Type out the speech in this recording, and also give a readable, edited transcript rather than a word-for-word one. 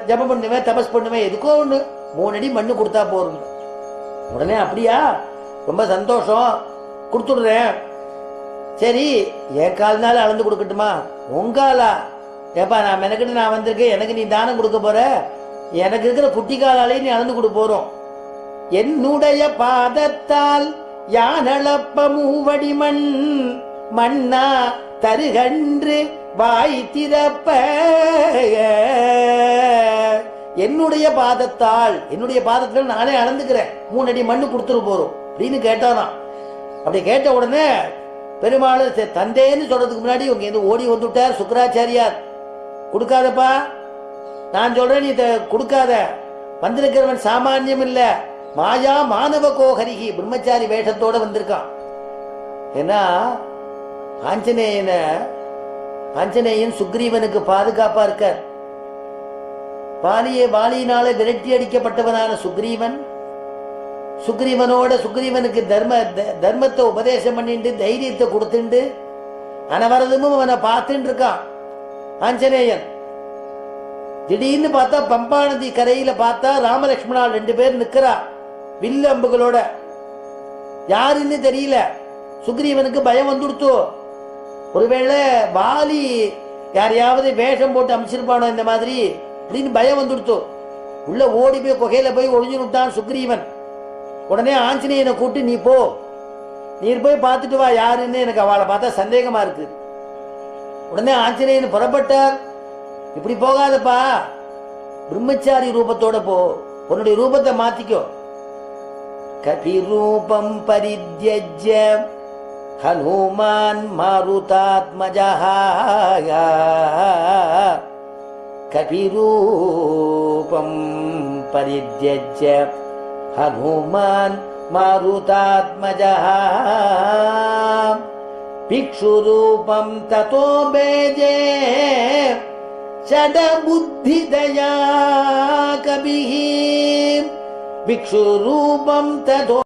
ஜபம் பண்ணுவேன், தபஸ் பண்ணுவேன், எதுக்கோ ஒண்ணு 3 அடி மண்ணு கொடுத்தா போறோம். உடனே அப்படியா, ரொம்ப சந்தோஷம், கொடுத்துடுறேன். சரி, என் கால்னால அளந்து கொடுக்கட்டுமா? உங்காலா? ஏப்பா, நான் மெனக்கிட்டு நான் வந்திருக்கேன், எனக்கு நீ தானம் கொடுக்க போற, எனக்கு இருக்கிற குட்டி காலாலே நீ அளந்து கொடு போறோம். என்னுடைய பாதத்தால் யானளப்ப மூவடி மண் மண்ணா தருகன்று வாய் திறப்ப. என்னுடைய பாதத்தால், என்னுடைய பாதத்தால் நானே அளந்துக்கிறேன், 3 அடி மண்ணு கொடுத்துட்டு போறோம் அப்படின்னு கேட்டாராம். அப்படி கேட்ட உடனே பெருமாள் தந்தேன்னு சொல்றதுக்கு முன்னாடி உங்க எந்த ஓடி வந்துட்டார் சுக்கராச்சாரியார். கொடுக்காதப்பா, நான் சொல்றேன், நீ கொடுக்காத. வந்திருக்கிறவன் சாமானியம் இல்ல, மாயா மானவ கோஹரிகி, பிரம்மச்சாரி வேஷத்தோட வந்திருக்கான். ஏன்னா ஆஞ்சநேயன் சுக்ரீவனுக்கு பாதுகாப்பா இருக்க. வாலியினால விரட்டி அடிக்கப்பட்டவனான சுக்ரீவனுக்கு தர்மத்தை உபதேசம் பண்ணிட்டு தைரியத்தை கொடுத்துட்டு அனவரதமும் அவனை பார்த்துட்டு இருக்கான் ஆஞ்சநேயன். திடீர்னு பார்த்தா பம்பா நதி கரையில பார்த்தா ராமலட்சுமணால் 2 பேர் நிக்கிறா வில்லு அம்புகளோட. யாருன்னு தெரியல. சுக்ரீவனுக்கு பயம் வந்துடுத்தோ, ஒருவேளை வாலி யாரையாவது வேஷம் போட்டு அமைச்சிருப்பானோ இந்த மாதிரி அப்படின்னு பயம் வந்துடுத்தோ. உள்ள ஓடி போய் குகையில போய் ஒளிஞ்சு விட்டான் சுக்ரீவன். உடனே ஆஞ்சநேயனை கூட்டு, நீ போ, நீர் போய் பார்த்துட்டு வா யாருன்னு, எனக்கு அவளை பார்த்தா சந்தேகமா இருக்கு. உடனே ஆஞ்சநேயன் புறப்பட்டார். இப்படி போகாதப்பா, பிரம்மச்சாரி ரூபத்தோட போ, உன்னுடைய ரூபத்தை மாத்திக்கோ. கபி ரூபம் பரித்யஜ்ய ஹனுமான் மாருதாத்மஜஹ. கபி ரூபம் பரித்யஜ்ய ஹனுமான் மாருதாத்மஜஹ. பிக்ஷு ரூபம் ததோ பேஜே ஷட புத்தி தயா கபிஹி. பிக்ஷு ரூபம் ததோ